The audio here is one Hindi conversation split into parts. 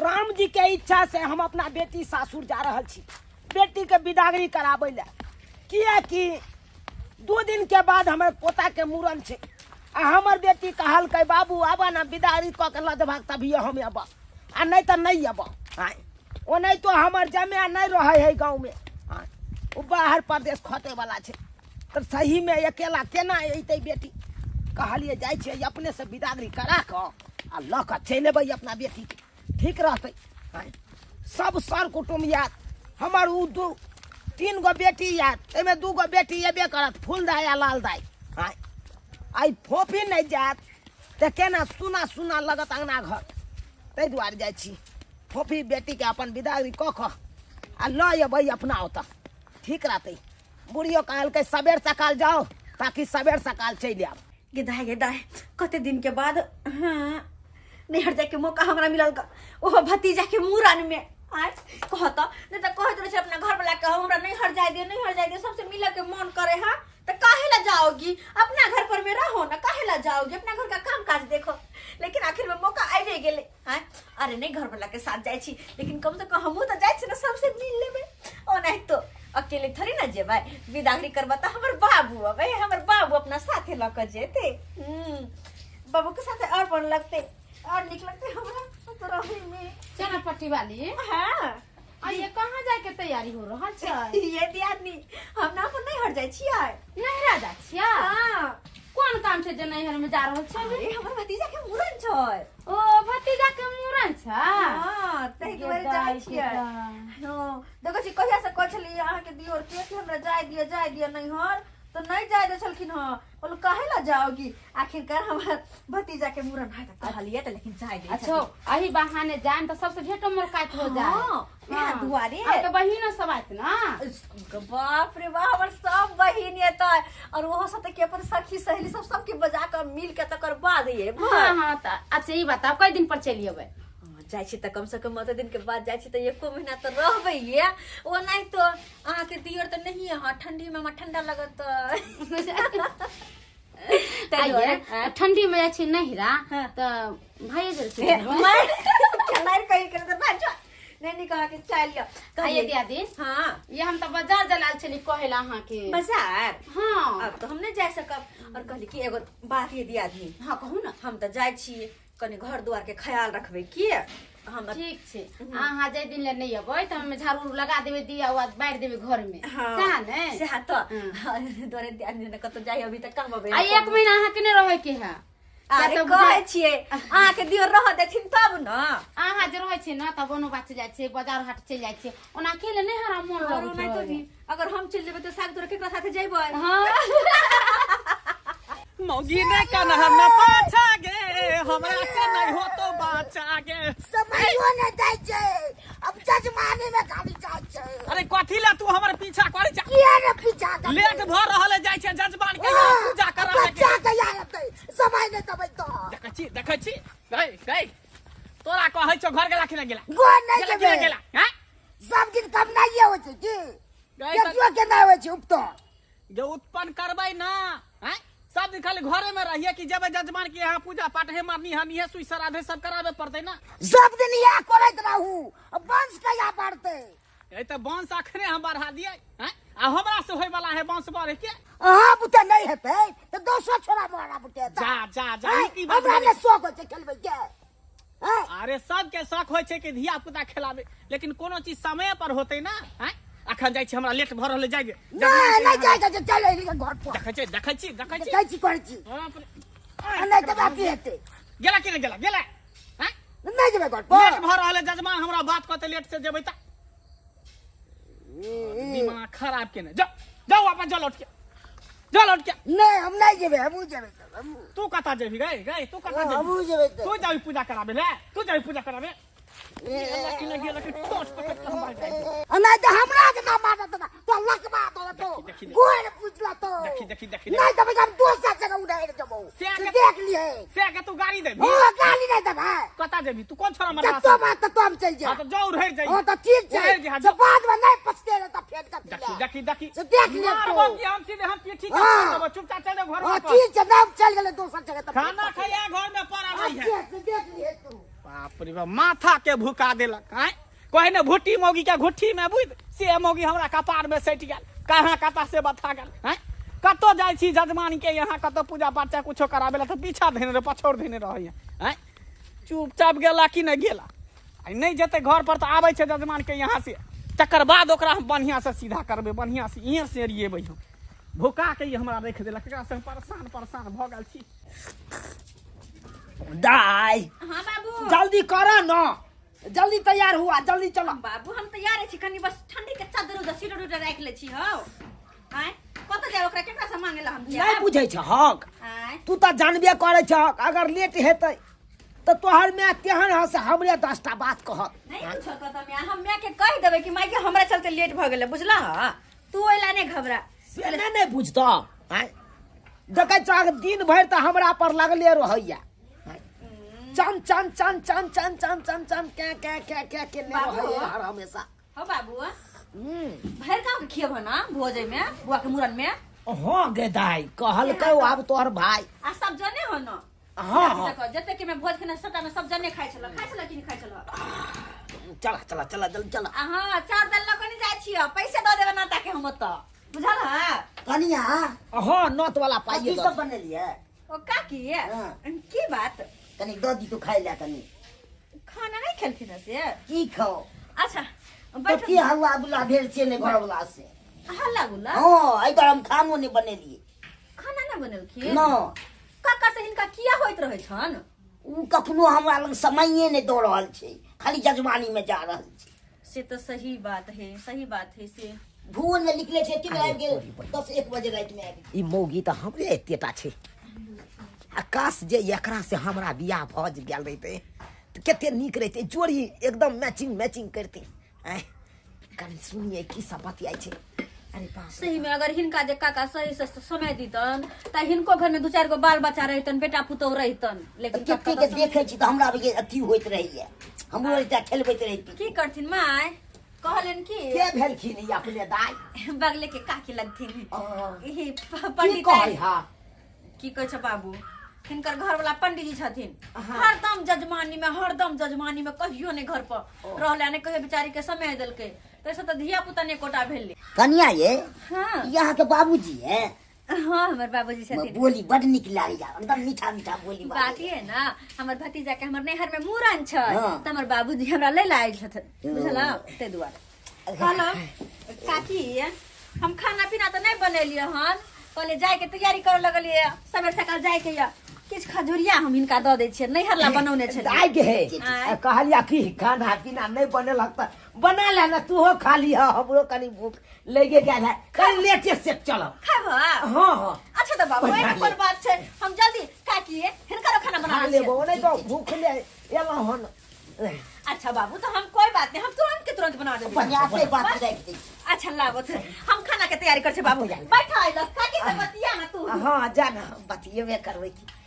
राम जी के इच्छा से हम अपना बेटी सासुर जा रहा छी बेटी के विदागरी कराबे ले किया कि 2 दिन के बाद हमारे पोता के मूड़न छे आ हमर बेटी कहल के बाबू आबा ना विदागरी क के ल देबाक तभी हम आबा आ नहीं तो नहीं आबा ओ नहीं तो हमर जमे नहीं रहे है गांव में वो बाहर प्रदेश खटे वाला छे तो सही में अकेला केना अइते बेटी कहलिए जाय छे अपने से विदागरी करा के आ ल के चल अबै अपना बेटी के ठीक रहते सब सर कुटुम याद हमार उ 3 गो बेटी याद एमे 2 गो बेटी एबे करत फूल दाई आ लाल दाई आई फोफी नहीं जात ते केना सुना सुना लगत अंगना घर तै दुआर जाय छी फोफी बेटी के अपन विदागरी क क आ ल अबै अपना ओत ठीक रहते बुढ़ियो कहल के सबेर सकाल जाओ ताकि सबेर सकाल चल आब गिदाय कते दिन के बाद हाँ नैहर जाके मौका हमरा मिलल का ओहो भतीजा के मूड़न में आज कहता नहीं तो कहत रहे अपना घर वाला के हमरा नैहर जाय दियो सबसे मिले के मन करे हां तो काहे ला जाओगी अपना घर पर में रहो ना काहे ला जाओगी अपना घर का काम काज देखो लेकिन आखिर में मौका आइबे गेले हां अरे नहीं घर वाला के साथ जाय छी लेकिन कम से कम हमहू तो जाय छी ना सबसे मिल लेबे ओ नहीं तो अकेले थोड़ी ना जेबै विदागरी करबा त हमर बाबू अबे हमर बाबू अपना साथे ल के जेते बाबू के साथे और बन लगते और निक लगते हमरा तो रहे में चनापट्टी वाली हां आ ये कहां जाय के तैयारी हो रहल छै ये दियादनी हम ना पर नहीं हट जाय छियै नैहरा जा छिया हां कोन काम छै जे नैहर में जा रहल छै अरे हमर भतीजा के मूड़न छै ओ भतीजा के मूड़न छै हां तै दुआरे जाय छियै हां देखो छी कहिया से कहली अहाँ के दियोर के हमरा जाय दियो नैहर तो नहीं जाय दे छलखिन हां बोलो काहे ला जाओगी आखिरकार हमर भतीजा के मूड़न है त कहलिए त लेकिन जाय दे अच्छा अही बहाने जान तो सबसे भेटो मुलाकात हो जाए हां दुआरे अब तो बहिन सब आत ना बाप रे बाप हमर सब बहिन एतै और ओहो सब के अपन सखी सहेली सबके बजा के मिल के तकर बाद ये हां त अच्छा ई बताओ कई दिन पर चली अबै जाय छी त कम से कम मत दिन के बाद जाय छी त एको महीना त रहबै ये ओ नहीं तो आहा के दियर त नहीं है ठंडी में ठंडा लगत ठंडी में जाय छी नैहरा त भाई जर से खलार कहि कर त भाजो नहीं कहा के चल लियो कहिए दियादी हां ये हम त बाजार जलाल छली कहेला अहाँ के बाजार हां अब तो हम नहीं जाय सकब और कहली कि एगो बात ये दियादी हां कहू ना हम त जाय छी कने घर द्वार के ख्याल रखबे की हम ठीक छे अहाँ जे दिन ले नहीं अबै त हम झाड़ू लगा देबे दिया वा बाड़ देबे घर में सहा ने सहा तो द्वारे दियादी ने कतो जाय अभी तक काम अबे आ 1 महीना अहाँ के ने रहे के है अरे कहै छिए अहाँ के दियो रह देथिन तब न अहाँ जे रहै छी न तब ओनो बात जाय छै बाजार हाट चल जाय छै ओना अकेले नहीं हरा मन लगै नहीं तो भी अगर हम चल जेबै त साग तोर केकरा साथे जेबै हां मौगी ने कन्हा में पाछा गे हमरा से नहीं हो तो बाचा गे समय हो न जाय छै अब जजमानी में खाली जाय छै अरे कथी ला तू हमर पीछा करे छ किया ने पीछा लेट भ रहल जाय छै जजमान के पूजा करावे के बच्चा के आते समय ने तबै तो देखै छी गई तोरा कहै छ घर गेला कि नहीं गेला गो नहीं गेला हैं सब दिन कम नहीं होय छै की देखियो के नहीं होय छै उपतो जो उत्पन्न करबै ना हैं सब दिन खाली घरे में रहिए कि जब जजमान के यहाँ पूजा पाठ है मारनी हनी है सुई सराधे सब करावे पड़ते ना सब दिन यह करत रहू वंश कया बढ़ते ए त वंश अखने हम बढ़ा दिए हैं आ हमरा से होय वाला है वंश बढ़े के हां बुते नहीं हेते तो 200 छोरा मारा बुते जा ई की बात हमरा ने शौक होय छै खेलबै के अरे सब के शौक होय छै कि धिया पुता खेलावे लेकिन कोनो चीज समय पर होते ना हैं अखन जाय छी हमरा लेट भ रहल जाय नहीं जाय चल घर पर देखै छी करै छी नहीं तो बाकी हेते गेला कि नहीं गेला हैं नहीं जेबै घर पर लेट भ रहल जजमान हमरा बात कहते लेट से जेबै त दिमाग खराब के ने जाओ वापस जा लौट के नहीं हम नहीं जेबै हम जेबै तू कता जेबी गई तू कता जेबी हम जेबै तू जाबी पूजा कराबे ले तू जाबी पूजा कराबे अल्लाह की लगी लगी टोट पकड़ के मार दे नहीं तो हमरा के ना मारत ना तो लकवा तो गोर पूछला तो देखी नहीं तो हम दोसर जगह उड़ाए जबो देख लिए से के तू गाड़ी दे हां गाड़ी नहीं दे भाई कता जेबी तू कौन छोरा मार तो बात तो हम चल जा हां तो जाओ रह जाई हां तो ठीक है जब बाद में नहीं पछते रहे तो फेंक कर देखी तो देख ले मारबो कि हम सीधे हम पीठी का देबो चुपचाप चले घर में ठीक है नाम चल गेले दोसर जगह तो खाना खाया घर में पड़ा नहीं है देख लिए तू बाप रे बाप, माथा के भुका देलक। आय कहे ने भुट्टी मौगी के घुट्ठी में बुझ से मौगी हमरा कपार में सटि गेल, कहाँ कता से बता गेल। हैं कतो जाइ छी जजमान के यहाँ कतो पूजा पाठ चाहे कुछो कराबेला तो पीछा धेने रह, पछोड़ धेने रहैया। हैं चुपचाप गेला कि नहीं गेला, आ नहीं जेते घर पर तो आबै छै जजमान के यहाँ से, तकर बाद ओकरा हम बढ़िया से सीधा करबे, बढ़िया से इहे से रिएबै हम। भुका के हमरा रख देलक, एकरा से परेशान परेशान भ गेल छी। दाई हाँ बाबू जल्दी करो ना, जल्दी तैयार हुआ, जल्दी चलो। बाबू हम तैयार छी, कनी बस ठंडी के चादर उधर सीट उधर राख ले छी। हो आय कत जाय ओकरा केकरा से मांगे ला हम नहीं बुझे छ हक, आय तू तो जानबे करे छ अगर लेट हेतै तो तोहर में केहन हस हमरे 10टा बात कहत। नहीं पूछो तो हम मैं के कह देबे कि माई के हमरा चलते लेट भ गेले, बुझला। तू ओइला ने घबरा, से नहीं बुझतो। हैं देखे छ दिन भर तो हमरा पर लगले रहैया, चन चन चन चन चन चन चन चन के ले रहैया हर हमेशा। हो बाबू भर गांव के खियब ना भोजे में, बुआ के मुरन में। हाँ गे दाई कहलकै अब तोहर भाई। आ सब जने हो ना। हाँ हाँ जते के मैं भोज के सटा में सब जने खाइ छला कि नहीं खाइ छला। चला चला चला जल्दी चला। हां चार दल लक नहीं जाय छियो, पैसे द देबे ना ताके हम त, बुझल है कनिया। हाँ नोट वाला पाइए सब बनेलिए। ओ का की बात कनी ददी तो खाइ ला कनी। खाना नहीं खेलखिन से की खाओ? अच्छा तो की हल्ला बुला भेल से ने घर वाला से। हल्ला गुल्ला हां आई तो हम खानो ने बनेलिए। खाना ना बनलखिन ना काका से हिनका किया होइत रहे छन? उ कखनो हमरा लग समये ने दो रहल छै, खाली जजमानी में जा रहल छै। से तो सही बात है से भुवन में निकले छै कि आबि गेल 10-1 बजे रात में आबि। ई मौगी तो हमरे एतेटा छै, आकाश जे एकरा से हमरा बियाह भज गेल रहते तो केते नीक रहते, जोड़ी एकदम मैचिंग करते। कनी सुनिए की सब बतियाई छै। अरे बाप सही में अगर हिनका जे काका सही से समय दीतन त हिनको घर में 2-4 गो बाल बच्चा रहतन, बेटा पुतौह रहतन। लेकिन कते के देखे छी त हमरा ये अथी होइत रहिए, हमरो एकटा खेलबैत रहिती। की करथिन माय कहलन की के भेलखिन ई अपने दाई बगले के काकी लगथिन ई की पंडित कहै हा की कहै छ बाबू, हिनकर घर वाला पंडित जी छथिन। हरदम जजमानी में कहियो ने घर पर रहले ने, कहियो बेचारी के समय देलके, तैसे तो धिया पुता ने कोटा भेले। कन्या ये हाँ यहाँ के बाबूजी है। हाँ हमर बाबूजी छथिन। बोली बड़ निक लागे जा, एकदम मीठा मीठा बोली बात ये ना हमर भतीजा के हमर नैहर में मूरन छ हाँ। त हमर बाबूजी हमरा ले लाए छथिन, बुझला। ते दुआरे हेलो काकी हम खाना पीना तो नहीं बनेलिए हन, कहले जाए के तैयारी करे लगलिए, सवेर सकाल जाए के या किछ खजुरिया हम हिनका द दै छियै, नैहर ला बनौने छै। दाई के है आय। कहलिया कि खाना पीना नहीं बने लगता, बना ले ना तू हो खा लिया, हमरो कनी भूख लगे गेल है, कनी लेटे से चलो। खाबो हाँ हाँ अच्छा त बाबू एना कोन बात छै, हम जल्दी काकी हिनकर खाना बना खा दै लेबो, छियै। नहीं तो भूख ले एला हन। अच्छा बाबू तो हम कोई बात नहीं, हम तुरंत बना देबे। बढ़िया से बात रख दी। अच्छा लाबो थे हम खाना के तैयारी कर छे बाबू। बैठा आइल काकी से बतिया ना तू। हाँ जाना बतियेबे करबै की।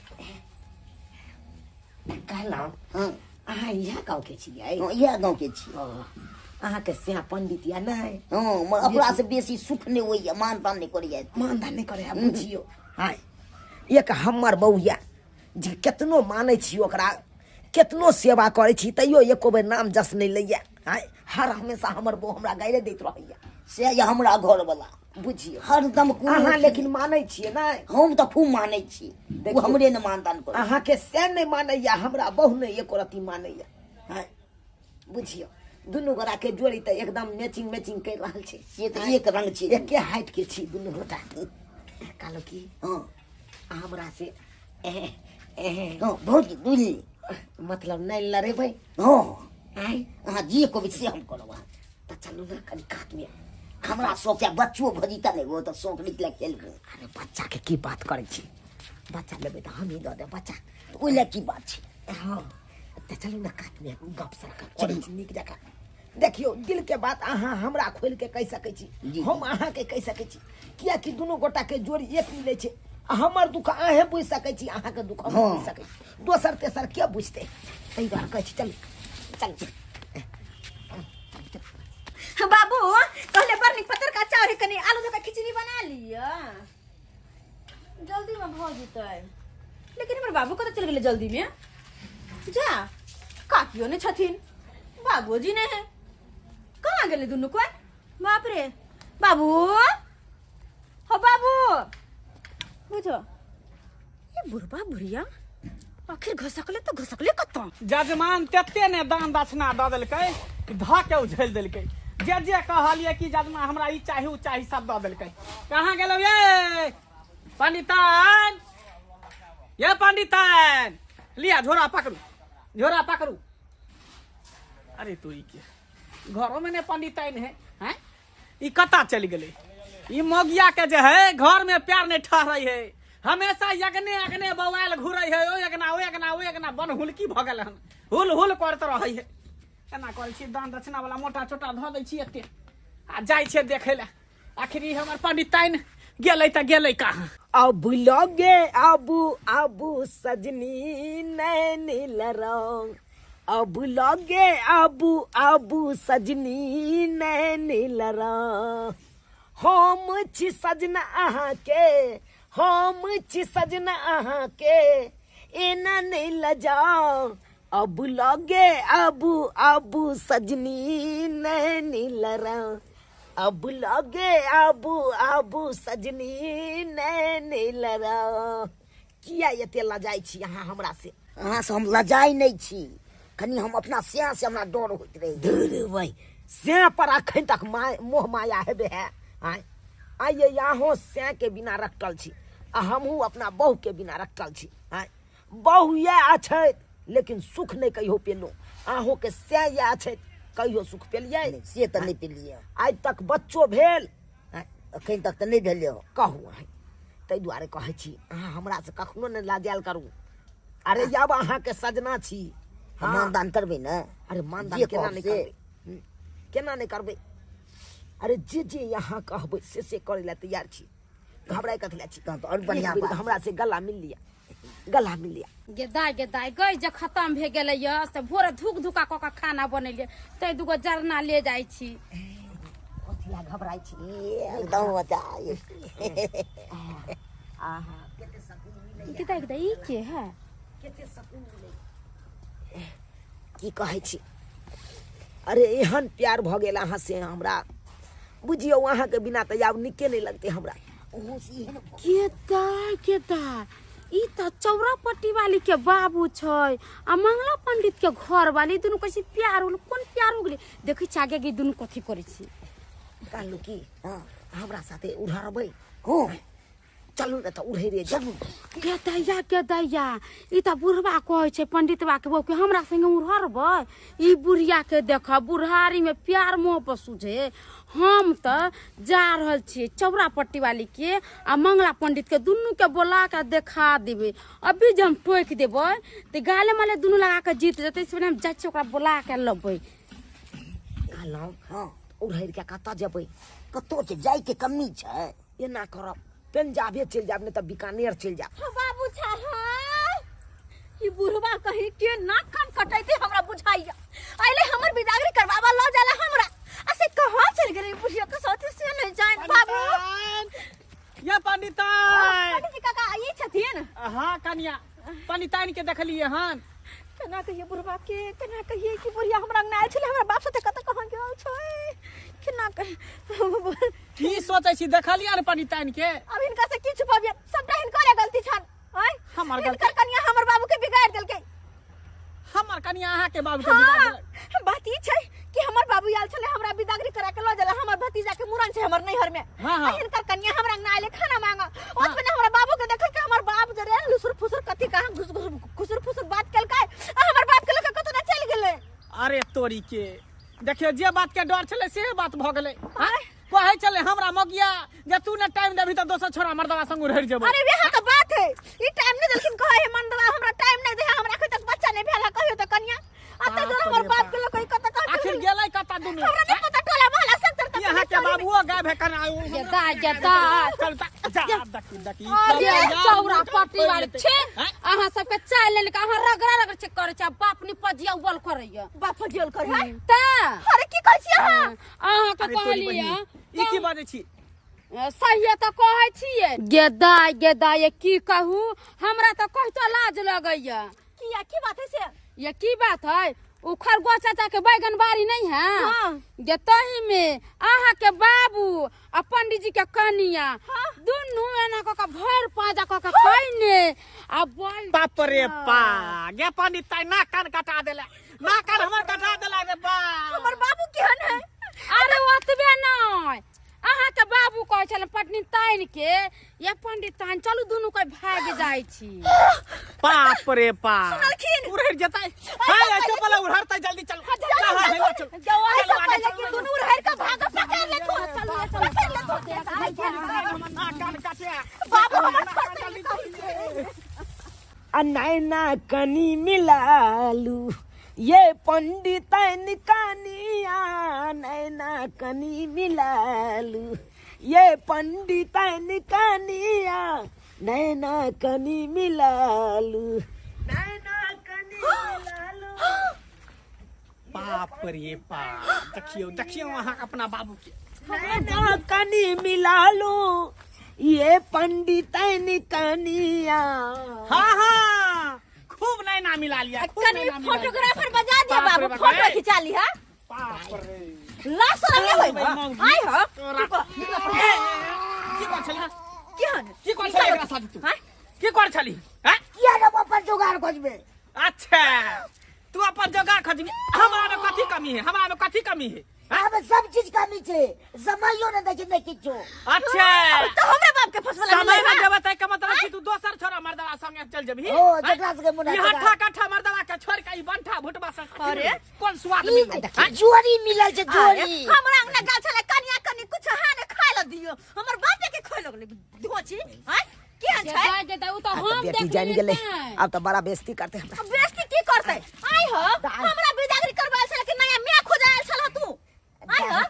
कहलहुँ हां अहाँ इएह गाँव के छियै? यह गांव के छी। अहाँ के स्याह पंडित या नहीं? हां अपना से बेसी सुख ने होइए, मान तान ने करिए। मानदान नहीं करे बुझियो। हाँ एक हमर बौआ जे केतनो मानै छी ओकरा, केतनो सेवा करे छी तैयो एको बेर नाम जस नहीं लैया। हाँ हर हमेशा हमर बौ हमरा गाइरे दैत रहैया, से ये हमरा घर वाला बुझियो। हरदम अहाँ लेकिन मानै छियै नहीं? हम तो खूब मानै छी, वो हमरे ने मानदान कर। अहाँ के से नहीं मानैया, हमरा बहु नहीं एको रति मानैया। हाँ बुझियो दुनू गोरा के जोड़ी तो एकदम मैचिंग कर रहल छै। से तो एक रंग छी, एके हाइट के छी दुनू गोटा। कहलो की हां हमरा से हां बहुत दूरी मतलब नहीं लड़ेबै। हां आय हां जी को भी से हम करवा। तो चलू ना कनी काट में। हमरा शौक है बच्चों भजीता नहीं, वो तो शौक निकले खेलबो। अरे बच्चा के की बात करे छी, बच्चा लेबै तो हम ही दे दे बच्चा। ओइला की बात छै। हाँ तो चलू ना काट में गप सप करे छी नीक जका। देखियो दिल के बात अहाँ हमरा खोल के कह सकै छी, जी। हम अहाँ के कह सकै छी, किया कि दुनू गोटा के जोड़ी एक मिले छै। हमर दुख अहें बुझ सकै छी, अहाँ के दुख हम बुझ सकै छी, दोसर तेसर के बुझते। तै दुआरे कहै छी चल बाबू कहले बरनी पतर का चाउर कनी आलू धोके खिचड़ी बना लिया, जल्दी में भ जतै। लेकिन हमर बाबू कत चल गेले जल्दी में? जा का पतियो नहीं छथिन बाबूजी नहीं है कहाँ गेले दुनू कोई बाप रे बाबू हो बाबू बुझो ये बुढ़बा बुढ़िया आखिर घसकले तो घसकले कत जजमान तेते ने दान दक्षिणा दऽ देलकै धा के उझैल देलकै जे जे कहलिए कि जजमान हमरा ई चाही उ चाही सब दऽ देलकै कहाँ गेलौ ये पंडितान ये पंडितान लिया झोरा पकड़ू अरे तू ई के घरों में ने पंडिताइन है हैं ई कता चल गेलै ई मोगिया के जे है घर में प्यार नहीं ठहरै है हमेशा यगने अगने बवाल घुरै है ओ यगना बन हुलकी भ गेल हन हुल करत रहै है एना करै छी दान दक्षिणा वाला मोटा छोटा धऽ दै छी एते आ जाइ छै देखै ले आखिर ई हमर पंडिताइन गेलै त गेलै कहाँ अब लगे आबू सजनी नैन लरंग अब लगे आबू सजनी नैन लरंग हम छी सजना अहाँ के एना नहीं लजाओ अब लगे आबू सजनी नैन लरंग अब लगे आबू सजनी नैन लरंग किया एते लजाई छी अहाँ हमरा से अहाँ से हम लजाई नहीं छी कनी हम अपना सिया से हमरा डर होइत रहे धुर भाई से पर अखन तक मोह माया हेबे है आइए यहाँ से के बिना रखल छी आ हमहू अपना बहू के बिना रखल छी बहू ये अच्छे लेकिन सुख नहीं कहियो पेलो अहों के से ये अच्छे कहियो सुख पेलिए से तो नहीं पेलिए आज तक बच्चो भेल अखन तक तो नहीं भेले हो कहू ताहि दुआरे कहै छी अहाँ हमरा से कखनो नहीं लाजायल करू अरे जब अहाँ के सजना छी मानदान करबे ना अरे मानदान केना नहीं करबे केना नहीं करबे अरे जे यहाँ कहबै से करे ला तैयार छी घबराई कथी ला छी तो और बढ़िया बात हमरा से गला मिल लिया गेदाय गई जे खत्म भे गेलै य से भोरे धुका क खाना बनेलिए तै दुगो जरना ले जाइ छी कथी ला घबराई छी एकदम बता आहा केते सकून मिलै गेदाय ई के है केते सकून मिलै की कहै छी अरे एहन प्यार भ गेल अहाँ से हमरा बुझियो अहाँ के बिना त आब निके नहीं लगते हमरा गेदाय ई त चौरापट्टी वाली के बाबू छै आ मंगला पंडित के घर वाली दुनु कैसे प्यार होल कोन प्यार हो गेलै देखै छी आगे दुनु कथी करै छी कहलू की हमरा साथे उड़ाबै हो चलू न त उड़ै रे चलू गेदैया ई त बुढ़वा कहै छै पंडितवा के बहू के हमरा संगे उड़बै ई बुढ़िया के देख बुढ़ारी में प्यार मोह पसु छै हम त जा रहल छी चौरापट्टी वाली के आ मंगला पंडित के दुनु के बोला के देखा देबे अभी जे हम टोक देबै त गाले माले दुनु लगा के जीत जेतै से हम जाइ छी ओकरा बोला के लबै कहलौ उड़ै के कत जेबै कतो से जाय के कमी छै एना करब पंजाबे चल जाब नहीं तो बीकानेर चल जाब बाबू ई बुढ़वा कहीं के नाक कान कटैते हमरा बुझाइया आइले हमर बिदागरी करवावा ल जाला हमरा ऐसे कहां चल गेले बुढ़िया के साथ से नहीं जान बाबू ये पंडिताइन पंडित जी काका आई छथिन हाँ कन्या पंडिताइन के देखलिए हन केना कहिए बुढ़वा के केना कहिए कि बुढ़िया हमरा अंगना आइल छले हमरा बाप से कत कहां गेल छै केना कह की सोचै छी देखलिए रे पंडिताइन के अब इनका से की छुपाबिए सबटा हिनकर गलती छन हमर गलती कन्या हमर बाबू के बिगाड़ देलकै। हमर कन्या अहाँ के बाबू के बिगाड़ देलकै। बात ई छै कि हमर बाबू आयल छले हमरा बिदागरी करा के ल जाला हमर भतीजा के मुरन छै हमर नैहर में। हाँ। हिनकर कन्या हमरा ना आइले खाना मांगा ओतने हमरा बाबू के देखल के हमर बाप जे रे लुसुर फुसुर कथि कहां घुसुर फुसुर बात केलकै हमर बाप के लके कतो ना चल गेलै। अरे तोरी के देखियो जे बात के डर छले से बात भ गेलै। कहै छले हमरा मगिया जे तू ने टाइम देबी त दोसर छोरा मर्दवा संग रह जेबो। अरे वेहा के बात है ई टाइम नहीं देलखिन कहै है मर्दवा हमरा टाइम नहीं दे हमरा अखन तक बच्चा नहीं भेला कहियो त कन्या अत दूर हमर बाप के लके कत कत आखिर गेलै कत दुनु हमरा नहीं पता टोला मोहल्ला सब तरफ यहाँ के बाबूओ गाय भे कना जता जता चलता जा दकी अरे चौरा पट्टी वाले छे अहाँ सब के चाय लेने का अहाँ रगड़ा रगड़ चेक करे छ बाप नि पजिया उबल करैया बाप फजियल कर है ता अरे की कहै छी अहाँ के कहलिया ई की बाजै छी सही त कहै छियै गेदा ये की कहू हमरा त कहितो लाज लगैया की बात है से ये की बात है उ खरगोश चाचा के बैगन बाड़ी नहीं है हाँ। जे तही में आहा के बाबू आ पंडित जी के कनिया दुनू एना क के भर पाजा क के खइने आ बोल बाप रे बा गे पंडित ताई ना कान कटा देला ना कान हमर कटा देला रे बा हमर बाबू केहन है अरे ओतबे नहीं अहाँ के बाबू कहे छले पत्नी ताइन के ये पंडित ताइन चलू दुनू कोई भाग जाय छी बाप रे बा सुनलखिन? उड़हर जताई हाय ऐसे बोला उड़हरता जल्दी चल कहां है चल जाओ ऐसा पहले कि दुनू उड़हर का भागा पकड़ ले तो चल ना कान काटे बाबू हमर नैना कनी मिलालू ये पंडित कनिया नैना कनी मिलालू ये पंडित कनिया नैना कनी मिलालू नैना कनी मिलालू। बाप रे बाप देखियो वहां अपना बाबू के नैना कनी मिलालू ये पंडित कनिया। हाँ खूब नैना मिला लिया कनी फोटोग्राफर बजा दिया बाबू फोटो खिंचा ली हां बाप रे लाश लगे होई हाय हो की कर छली केहन की कर छली एकरा शादी तू हां की कर छली हैं किया ना अपन जुगाड़ खोजबे। अच्छा तू अपन जगह खोजबी हमरा में कथी कमी है हमरा में कथी कमी है अब सब चीज कमी छे समयो न देखि नहीं किछो। अच्छा तो हमरा बाप के फसला समय में जब तक का मतलब कि तू दोसर छोरा मर्दवा संगे चल जबही ओ जकरा से मुना ये हट्ठा कट्ठा मर्दवा के छोड़ के ई बंठा भुटबा से अरे, कौन स्वाद मिल जोड़ी मिलल छे जोड़ी। हमरा अंगना गाल छले कनिया कनी कुछ हाने खाय ल दियो हमर बापे के खोय लगले धोची हां केहन छै जाय दे उ तो हम बेटी देख जान गेले अब तो बड़ा बेइज्जती करते हैं। अब बेइज्जती की करते आई हो हमरा बिदागरी करबाल छले कि नया मियां खोजायल छला तू आई हो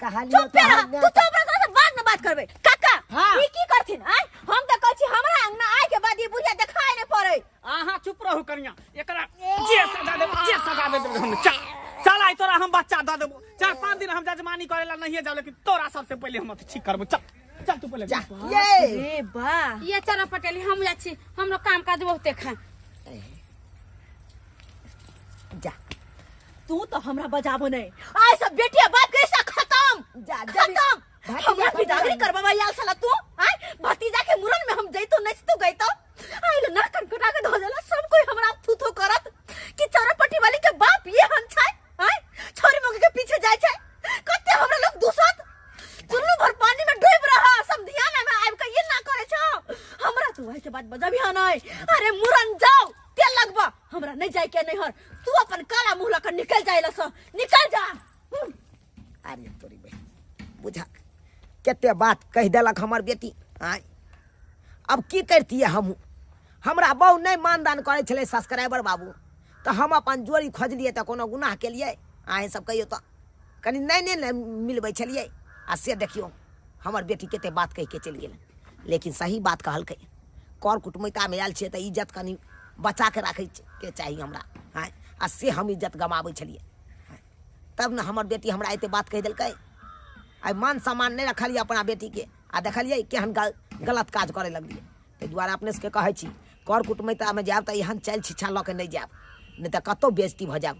कहानी चुप रह तू तो हमरा से बाद में बात करबे काका हाँ। ई की करथिन आई हम त कहै छी हमरा अंगना आइ के बाद ई बुझा देखाय नै पड़े आहा चुप रहू कनिया एकरा जे सजा दे हम चल आई तोरा हम बच्चा द देबो 4-5 दिन हम जजमानी करेला नहीं जाओ लेकिन तोरा सबसे पहले हम ठीक करबो चल तू पहले जा ये रे वाह ये चरा पटेली हम जा छी हमरो काम काज बहुते खा जा तू तो हमरा बजाबो नहीं आई सब बेटिया बाप के रिश्ता खत्म जा खत्म हमरा बिदागरी करबावा याल साला तू आई भतीजा के मुरन में हम जइतो नचतो गइतो आई लो नरकन कटा के धो देला सब कोई हमरा थूथो करत कि चरपटी वाली के बाप ये हन छै आई छोरी मोगे के पीछे जाय छै कते हमरा लोग दूसत चुल्लू भर पानी में डूब रहा सब ध्यान में आब के ये ना करे छो हमरा तू आई के बात बजाबी हा नहीं अरे मुरन जाओ तेल लगबा हमरा नहीं जाय के नहीं हर तू अपन काला मुंह लकर निकल जाइला स निकल जा अरे तोरी बे बुझा केते बात कह देलक हमर बेटी आय अब की करती है हम हमरा बहु नहीं मानदान करे छले सब्सक्राइबर बाबू तो हम अपन जोड़ी खोजलिए तो कोनो गुनाह के लिए आए सब कहियो तो कनी नहीं मिलबै छलिए आ से देखियो हमर बेटी केते बात कह के चल गेल लेकिन सही बात कहलकै कर कुटुमिता में आयल छे तो इज्जत कनी बचा के रखे के चाहिए हमरा आय आ से हम इज्जत गमाबै छलिए तब न हमर बेटी हमरा एते बात कह देलकै आई मान सम्मान नहीं रखलिए अपना बेटी के आ देखलिए केहन गलत काज करे लगलिए ताहि दुआरे अपने से कहै छी कर कुटुमिता में जायब तो एहन चाल छिछा लऽ के नहीं जायब नहीं तो कतौ बेइज्जती भऽ जायब।